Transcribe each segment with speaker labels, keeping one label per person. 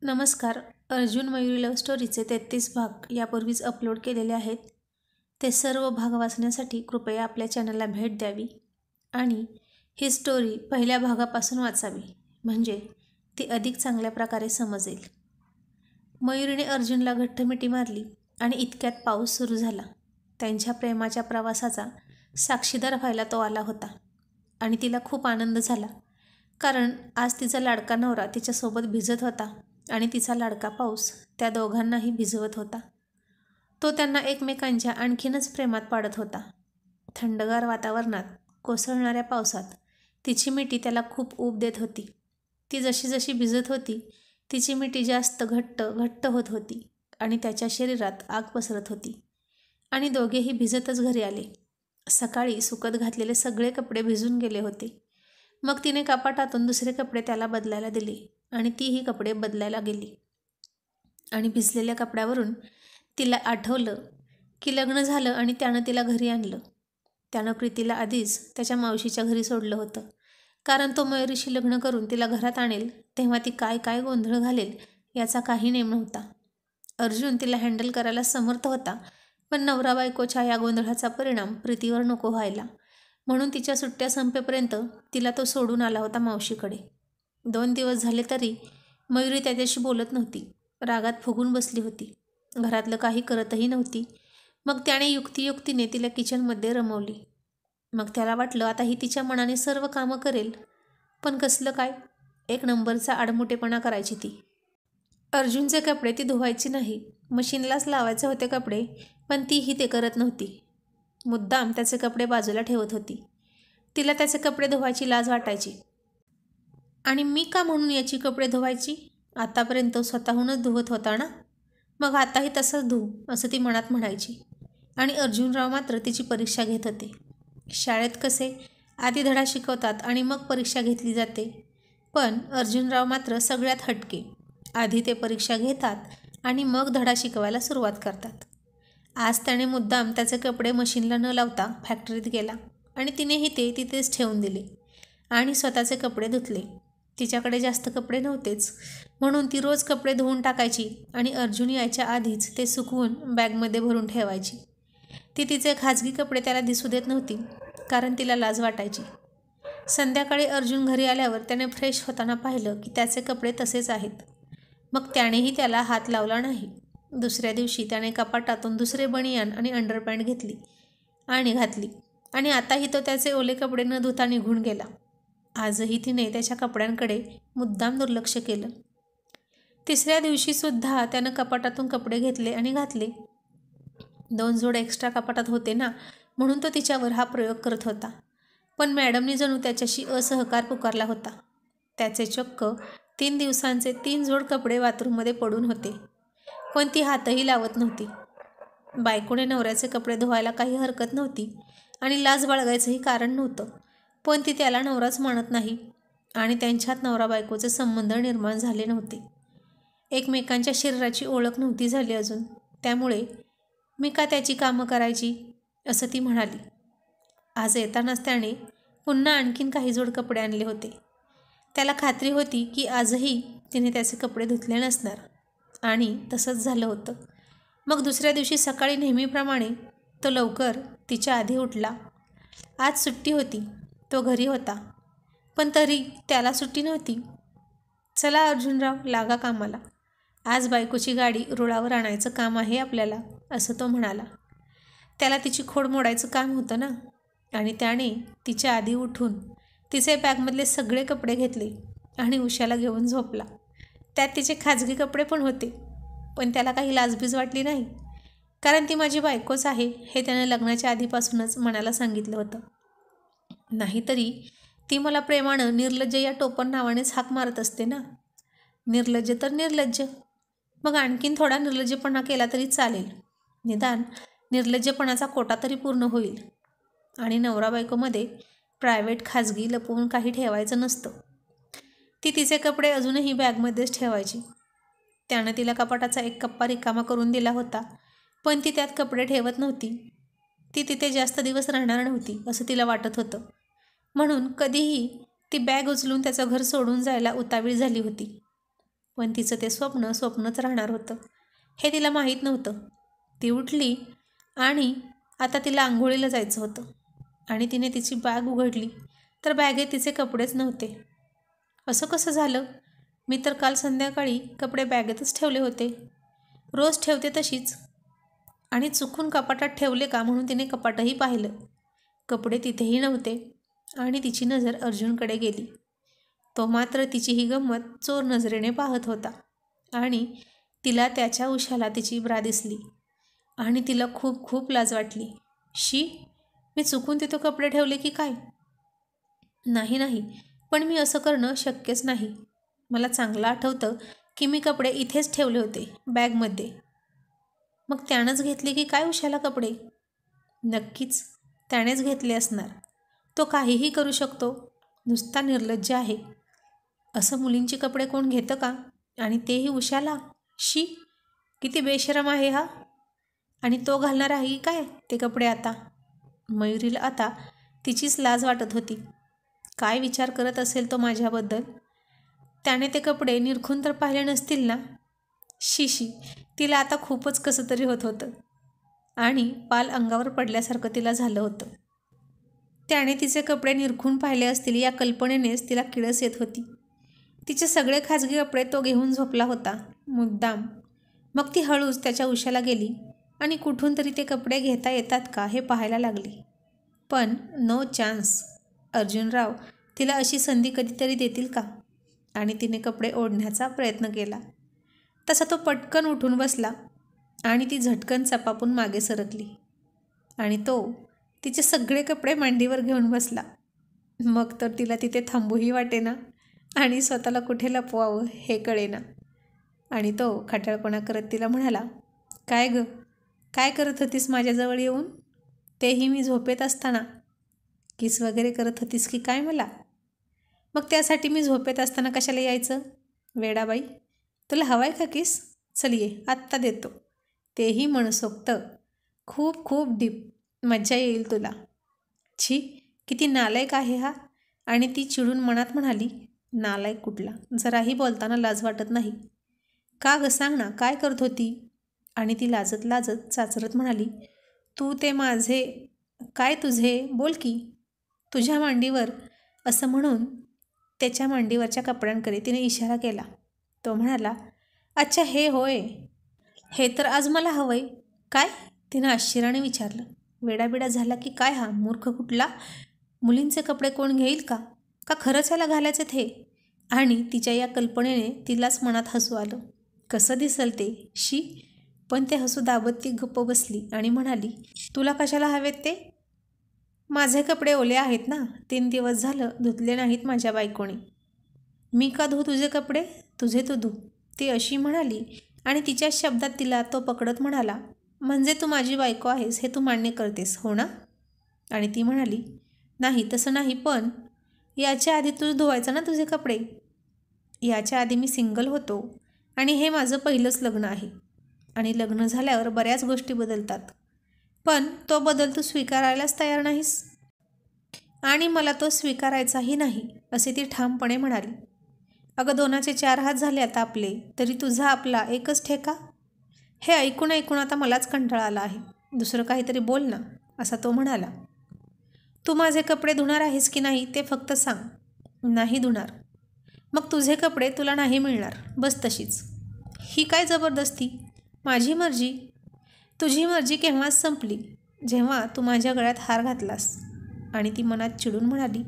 Speaker 1: नमस्कार. अर्जुन मयुरी लव्ह स्टोरीचे 33 भाग यापूर्वीच अपलोड केलेले आहेत. ते सर्व भाग वाचण्यासाठी कृपया आपल्या चॅनलला भेट द्यावी आणि ही स्टोरी पहिल्या भागापासून वाचावी, म्हणजे ती अधिक चांगल्या प्रकारे समजेल. मयुरीने अर्जुनला घट्ट मिठी मारली आणि इतक्यात पाऊस सुरू झाला. त्यांच्या प्रेमाच्या प्रवासाचा साक्षीदार व्हायला तो आला होता आणि तिला खूप आनंद झाला, कारण आज तिचा लाडका नवरा तिच्यासोबत भिजत होता आणि तिचा लाडका पाऊस त्या दोघांनाही भिजवत होता. तो त्यांना एकमेकांच्या आणखीनच प्रेमात पाडत होता. थंडगार वातावरणात कोसळणाऱ्या पावसात तिची मिठी त्याला खूप ऊब देत होती. ती जशी जशी भिजत होती तिची मिठी जास्त घट्ट होत होती आणि त्याच्या शरीरात आग पसरत होती आणि दोघेही भिजतच घरी आले. सकाळी सुकत घातलेले सगळे कपडे भिजून गेले होते. मग तिने कपाटातून दुसरे कपडे त्याला बदलायला दिले आणि तीही कपडे बदलायला गेली. आणि भिजलेल्या कपड्यावरून तिला आठवलं की लग्न झालं आणि त्यानं तिला घरी आणलं. त्यानं प्रीतीला आधीच त्याच्या मावशीच्या घरी सोडलं होतं, कारण तो मयुरीशी लग्न करून तिला घरात आणेल तेव्हा ती काय काय गोंधळ घालेल याचा काही नेम नव्हता. अर्जुन तिला हँडल करायला समर्थ होता, पण नवरा बायकोच्या या गोंधळाचा परिणाम प्रीतीवर नको व्हायला, म्हणून तिच्या सुट्ट्या संपेपर्यंत तिला तो सोडून आला होता मावशीकडे. 2 दिवस झाले तरी मयुरी त्याच्याशी बोलत नव्हती. रागात फुगून बसली होती. घरातलं काही करतही नव्हती. मग त्याने युक्तियुक्तीने तिला किचनमध्ये रमवली. मग त्याला वाटलं आता ही तिच्या मनाने सर्व कामं करेल, पण कसलं काय, एक नंबरचा आडमुठेपणा करायची ती. अर्जुनचे कपडे ती धुवायची नाही, मशीनलाच लावायचे होते कपडे, पण तीही ते करत नव्हती. मुद्दाम त्याचे कपडे बाजूला ठेवत होती. तिला त्याचे कपडे धुवायची लाज वाटायची. आणि मी का म्हणून याची कपडे धुवायची? आतापर्यंत स्वतःहूनच धुवत होता ना, मग आताही तसंच धुव, असं ती मनात म्हणायची. आणि अर्जुनराव मात्र तिची परीक्षा घेत होते. शाळेत कसे आधी धडा शिकवतात आणि मग परीक्षा घेतली जाते, पण अर्जुनराव मात्र सगळ्यात हटके. आधी ते परीक्षा घेतात आणि मग धडा शिकवायला सुरुवात करतात. आज त्याने मुद्दाम त्याचे कपडे मशीनला न लावता फॅक्टरीत गेला आणि तिनेही ते तिथेच ठेवून दिले आणि स्वतःचे कपडे धुतले. तिच्याकडे जास्त कपडे नव्हतेच, म्हणून ती रोज कपडे धुवून टाकायची आणि अर्जुन यायच्या आधीच ते सुकवून बॅगमध्ये भरून ठेवायची. ती तिचे खाजगी कपडे त्याला दिसू देत नव्हती, कारण तिला लाज वाटायची. संध्याकाळी अर्जुन घरी आल्यावर त्याने फ्रेश होताना पाहिलं की त्याचे कपडे तसेच आहेत. मग त्यानेही त्याला हात लावला नाही. दुसऱ्या दिवशी त्याने कपाटातून दुसरे बनियान आणि अंडरपॅन्ट घेतली आणि घातली आणि आताही तो त्याचे ओले कपडे न धुता निघून गेला. आजही तिने त्याच्या कपड्यांकडे मुद्दाम दुर्लक्ष केलं. तिसऱ्या दिवशीसुद्धा त्यानं कपाटातून कपडे घेतले आणि घातले. 2 जोड एक्स्ट्रा कपाटात होते ना, म्हणून तो तिच्यावर हा प्रयोग करत होता. पण मॅडमनी जणू त्याच्याशी असहकार पुकारला होता. त्याचे चक्क 3 दिवसांचे 3 जोड कपडे बाथरूममध्ये पडून होते, पण ती हातही लावत नव्हती. बायकोने नवऱ्याचे कपडे धुवायला काही हरकत नव्हती आणि लाज बाळगायचंही कारण नव्हतं, पण ती त्याला नवराच मानत नाही आणि त्यांच्यात नवरा बायकोचे संबंध निर्माण झाले नव्हते. एकमेकांच्या शरीराची ओळख नव्हती झाली अजून, त्यामुळे मी का त्याची कामं करायची, असं ती म्हणाली. आज येतानाच त्याने पुन्हा आणखीन काही जोड कपडे आणले होते. त्याला खात्री होती की आजही तिने त्याचे कपडे धुतले नसणार, आणि तसंच झालं होतं. मग दुसऱ्या दिवशी सकाळी नेहमीप्रमाणे तो लवकर तिच्या आधी उठला. आज सुट्टी होती, तो घरी होता, पण तरी त्याला सुट्टी नव्हती. चला अर्जुनराव, लागा कामाला, आज बायकोची गाडी रुळावर आणायचं काम आहे आपल्याला, असं तो म्हणाला. त्याला तिची खोड मोडायचं काम होतं ना, आणि त्याने तिच्या आधी उठून तिचे बॅगमधले सगळे कपडे घेतले आणि उशाला घेऊन झोपला. त्यात तिचे खाजगी कपडे पण होते, पण त्याला काही लाजबीज वाटली नाही, कारण ती माझी बायकोच आहे हे त्यानं लग्नाच्या आधीपासूनच मनाला सांगितलं होतं. नाहीतरी ती मला प्रेमानं निर्लज्ज या टोपण नावानेच हाक मारत असते ना. निर्लज्ज तर निर्लज्ज, मग आणखीन थोडा निर्लज्जपणा केला तरी चालेल, निदान निर्लज्जपणाचा कोटा तरी पूर्ण होईल. आणि नवरा बायकोमध्ये प्रायव्हेट खाजगी लपवून काही ठेवायचं नसतं. ती तिचे कपडे अजूनही बॅगमध्येच ठेवायची. त्यानं तिला कपाटाचा एक कप्पा रिकामा करून दिला होता, पण ती त्यात कपडे ठेवत नव्हती. ती तिथे जास्त दिवस राहणार नव्हती असं तिला वाटत होतं, म्हणून कधीही ती बॅग उचलून त्याचं घर सोडून जायला उतावीळ झाली होती. पण तिचं ते स्वप्न स्वप्नच राहणार होतं हे तिला माहीत नव्हतं. ती उठली आणि आता तिला आंघोळीला जायचं होतं आणि तिने तिची बॅग उघडली तर बॅगेत तिचे कपडेच नव्हते. असं कसं झालं? मी तर काल संध्याकाळी कपडे बॅगेतच ठेवले होते, रोज ठेवते तशीच. आणि चुकून कपाटात ठेवले का म्हणून तिने कपाटही पाहिलं. कपडे तिथेही नव्हते आणि तिची नजर अर्जुनकडे गेली. तो मात्र तिची ही गंमत चोर नजरेने पाहत होता आणि तिला त्याच्या उशाला तिची ब्रा दिसली आणि तिला खूप खूप लाज वाटली. शी, मी चुकून तिथं कपडे ठेवले की काय? नाही नाही, पण मी असं करणं शक्यच नाही. मला चांगलं आठवतं की मी कपडे इथेच ठेवले होते, बॅगमध्ये. मग त्यानंच घेतले की काय उशाला कपडे? नक्कीच त्यानेच घेतले असणार. तो काहीही करू शकतो, नुसता निर्लज्ज आहे. असं मुलींची कपडे कोण घेतं का? आणि तेही उशाला? शी, किती बेशरम आहे हा. आणि तो घालणार आहे काय ते कपडे आता? मयुरीला आता तिचीच लाज वाटत होती. काय विचार करत असेल तो माझ्याबद्दल? त्याने ते कपडे निरखून तर पाहिले नसतील ना? शी, तिला आता खूपच कसं तरी होत होतं आणि पाल अंगावर पडल्यासारखं तिला झालं होतं. त्याने तिचे कपडे निरखून पाहिले असतील या कल्पनेनेच तिला किळस येत होती. तिचे सगळे खाजगी कपडे तो घेऊन झोपला होता मुद्दाम. मग ती हळूच त्याच्या उशाला गेली आणि कुठून तरी ते कपडे घेता येतात का हे पाहायला लागली. पण नो चान्स. अर्जुनराव तिला अशी संधी कधीतरी देतील का? आणि तिने कपडे ओढण्याचा प्रयत्न केला तसा तो पटकन उठून बसला आणि ती झटकन चपापून मागे सरकली आणि तो तिचे सगळे कपडे मांडीवर घेऊन बसला. मग तर तिला तिथे थांबूही वाटेना आणि स्वतःला कुठे लपवावं हे कळेना. आणि तो खट्याळपणा करत तिला म्हणाला, काय ग, काय करत होतीस माझ्याजवळ येऊन? तेही मी झोपेत असताना. किस वगैरे करत होतीस की काय मला? मग त्यासाठी मी झोपेत असताना कशाला यायचं? वेडाबाई, तुला हवाय का किस? चल ये, आत्ता देतो. तेही मनसोक्त, खूप खूप डीप. मज्जा येईल तुला. छी, किती नालायक आहे हा. आणि ती चिडून मनात म्हणाली, नालायक कुठला, जराही बोलताना लाज वाटत नाही का ग? सांग ना, काय करत होती? आणि ती लाजत लाजत चाचरत म्हणाली, तू ते माझे, काय तुझे, बोल की. तुझ्या मांडीवर. असं म्हणून त्याच्या मांडीवरच्या कपड्यांकडे तिने इशारा केला. तो म्हणाला, अच्छा हे होय, हे तर आज मला हवंय. काय? तिनं आश्चर्याने विचारलं. वेडाबिडा झाला की काय हा मूर्ख कुठला? मुलींचे कपडे कोण घेईल का? का खरंच याला घालायचे ते? आणि तिच्या या कल्पनेने तिलाच मनात हसू आलं. कसं दिसल ते? शी. पण ते हसू दाबत ती गप्प बसली आणि म्हणाली, तुला कशाला हवेत ते? माझे कपडे ओले आहेत ना, 3 दिवस झालं धुतले नाहीत माझ्या बायकोने. मी का धू तुझे कपडे? तुझे तू धू, ती अशी म्हणाली आणि तिच्या शब्दात तिला तो पकडत म्हणाला, म्हणजे तू माझी बायको आहेस हे तू मान्य करतेस हो ना? आणि ती म्हणाली, नाही तसं नाही, पण याच्या आधी तू धुवायचा ना तुझे कपडे. याच्या आधी मी सिंगल होतो आणि हे माझं पहिलंच लग्न आहे आणि लग्न झाल्यावर बऱ्याच गोष्टी बदलतात. पण तो बदल तू स्वीकारायलाच तयार नाहीस आणि मला तो स्वीकारायचाही नाही, असे ती ठामपणे म्हणाली. अगं, 2चे 4 हात झाले आता आपले, तरी तुझा आपला एकच ठेका? हे ऐकून ऐकून आता मलाच कंटाळा आला आहे. दुसरं काहीतरी बोल ना, असा तो म्हणाला. तू माझे कपडे धुणार आहेस की नाही ते फक्त सांग. नाही धुणार. मग तुझे कपडे तुला नाही मिळणार, बस तशीच. ही काय जबरदस्ती? माझी मर्जी. तुझी मर्जी केव्हाच संपली, जेव्हा तू माझ्या गळ्यात हार घातलास. आणि ती मनात चिडून म्हणाली,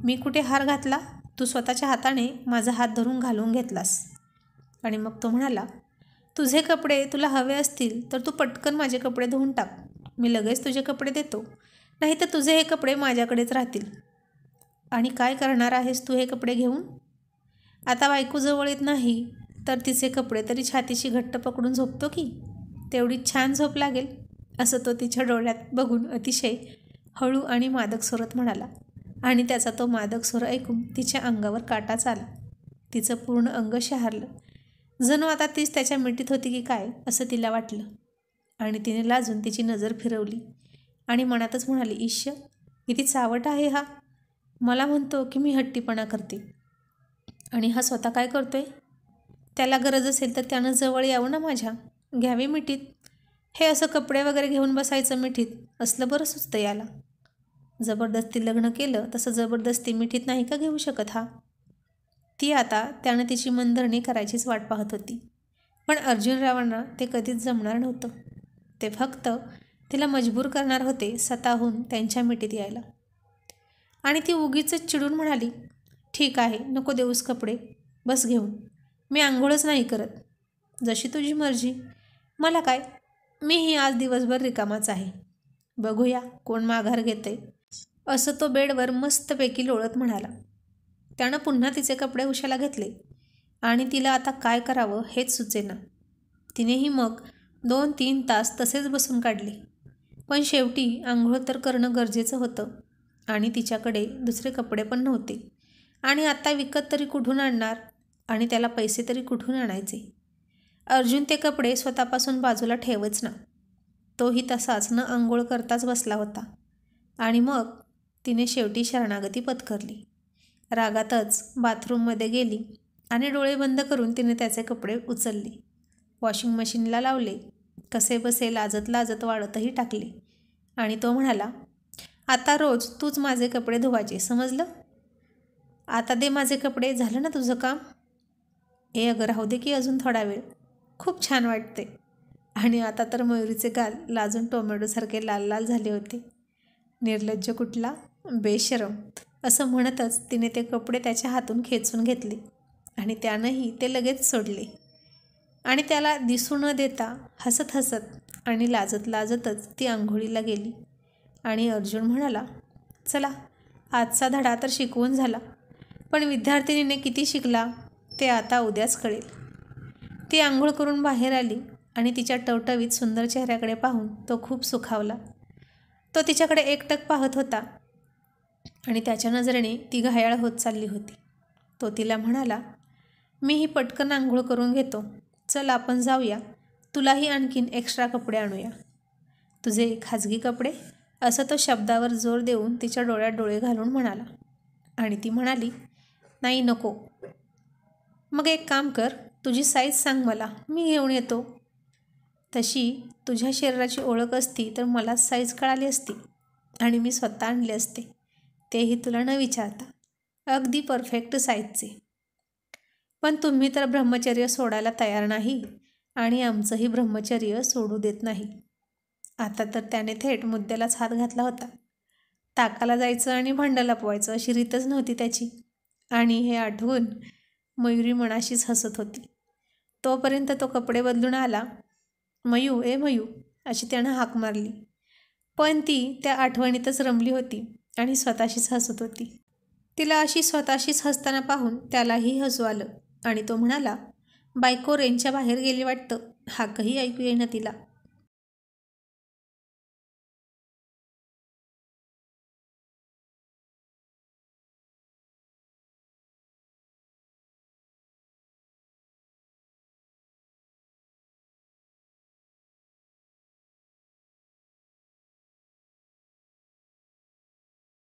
Speaker 1: मी कुठे हार घातला? तू स्वतःच्या हाताने माझा हात धरून घालून घेतलास. आणि मग तो म्हणाला, तुझे कपडे तुला हवे असतील तर तू पटकन माझे कपडे धुवून टाक, मी लगेच तुझे कपडे देतो. नाही तर तुझे हे कपडे माझ्याकडेच राहतील. आणि काय करणार आहेस तू हे कपडे घेऊन? आता बायको जवळ येत नाही तर तिचे कपडे तरी छातीशी घट्ट पकडून झोपतो की, तेवढी छान झोप लागेल, असं तो तिच्या डोळ्यात बघून अतिशय हळू आणि मादक स्वरात म्हणाला. आणि त्याचा तो मादक स्वर ऐकून तिच्या अंगावर काटाच आला. तिचं पूर्ण अंग शहारलं, जणू आता तीच त्याच्या मिठीत होती की काय असं तिला वाटलं. आणि तिने लाजून तिची नजर फिरवली आणि मनातच म्हणाली, ईश्य, किती चावट आहे हा. मला म्हणतो की मी हट्टीपणा करते आणि हा स्वतः काय करतोय? त्याला गरज असेल तर त्यानं जवळ यावं ना माझ्या, घ्यावी मिठीत. हे असं कपडे वगैरे घेऊन बसायचं मिठीत, असलं बरं सुचतं याला. जबरदस्ती लग्न केलं तसं जबरदस्ती मिठीत नाही का घेऊ शकत हा. ती आता त्यानं तिची मनधरणी करायचीच वाट पाहत होती. पण अर्जुनरावांना ते कधीच जमणार नव्हतं. ते फक्त तिला मजबूर करणार होते स्वतःहून त्यांच्या मिठीत यायला. आणि ती उगीच चिडून म्हणाली, ठीक आहे, नको देऊस कपडे, बस घेऊन. मी आंघोळच नाही करत. जशी तुझी मर्जी. मला काय, मीही आज दिवसभर रिकामाच आहे. बघूया कोण माघार घेते, असं तो बेडवर मस्तपैकी लोळत म्हणाला. त्यानं पुन्हा तिचे कपडे उशाला घेतले आणि तिला आता काय करावं हेच सुचेना. तिनेही मग 2-3 तास तसेच बसून काढले. पण शेवटी आंघोळ तर करणं गरजेचं होतं आणि तिच्याकडे दुसरे कपडे पण नव्हते. आणि आता विकत तरी कुठून आणणार आणि त्याला पैसे तरी कुठून आणायचे. अर्जुन ते कपडे स्वतःपासून बाजूला ठेवच ना. तोही तसाच न आंघोळ करताच बसला होता. आणि मग तिने शेवटी शरणागती पत्करली. रागातच बाथरूममध्ये गेली आणि डोळे बंद करून तिने त्याचे कपडे उचलले, वॉशिंग मशीनला लावले, कसे बसे लाजत लाजत वाळतही टाकले. आणि तो म्हणाला, आता रोज तूच माझे कपडे धुवायचे, समजलं? आता दे माझे कपडे, झालं ना तुझं काम? अगं राहू दे की अजून थोडा वेळ, खूप छान वाटते. आणि आता तर मयुरीचे गाल लाजून टोमॅटोसारखे लाल लाल झाले होते. निर्लज्ज कुठला, बेशरम, असं म्हणतच तिने ते कपडे त्याच्या हातून खेचून घेतले आणि त्यानंही ते लगेच सोडले. आणि त्याला दिसू न देता हसत हसत आणि लाजत लाजतच ती आंघोळीला गेली. आणि अर्जुन म्हणाला, चला आजचा धडा तर शिकवून झाला, पण विद्यार्थिनीने किती शिकला ते आता उद्याच कळेल. ती आंघोळ करून बाहेर आली आणि तिच्या टवटवीत सुंदर चेहऱ्याकडे पाहून तो खूप सुखावला. तो तिच्याकडे एकटक पाहत होता आणि त्याच्या नजरेने ती घायाळ होत चालली होती. तो तिला म्हणाला, मीही पटकन आंघोळ करून घेतो, चल आपण जाऊया, तुलाही आणखीन एक्स्ट्रा कपडे आणूया. तुझे खाजगी कपडे, असं तो शब्दावर जोर देऊन तिच्या डोळ्यात डोळे घालून म्हणाला. आणि ती म्हणाली, नाही नको. मग एक काम कर, तुझी साईज सांग मला, मी घेऊन येतो. तशी तुझ्या शरीराची ओळख असती तर मलाच साईज कळाली असती आणि मी स्वतः आणले असते, तेही तुला न विचारता, अगदी परफेक्ट साईजचे. पण तुम्ही तर ब्रह्मचर्य सोडायला तयार नाही आणि आमचंही ब्रह्मचर्य सोडू देत नाही. आता तर त्याने थेट मुद्द्यालाच हात घातला होता. ताकाला जायचं आणि भांडं लपवायचं अशी रीतच नव्हती त्याची. आणि हे आठवून मयुरी मनाशीच हसत होती. तोपर्यंत तो कपडे बदलून आला. मयू, मयू, अशी त्यानं हाक मारली. पण ती त्या आठवणीतच रमली होती आणि स्वतःशीच हसत होती. तिला अशी स्वतःशीच हसताना पाहून त्यालाही हसू आलं आणि तो म्हणाला, बायको रेंजच्या बाहेर गेली वाटतं, हाकही ऐकू येईना तिला.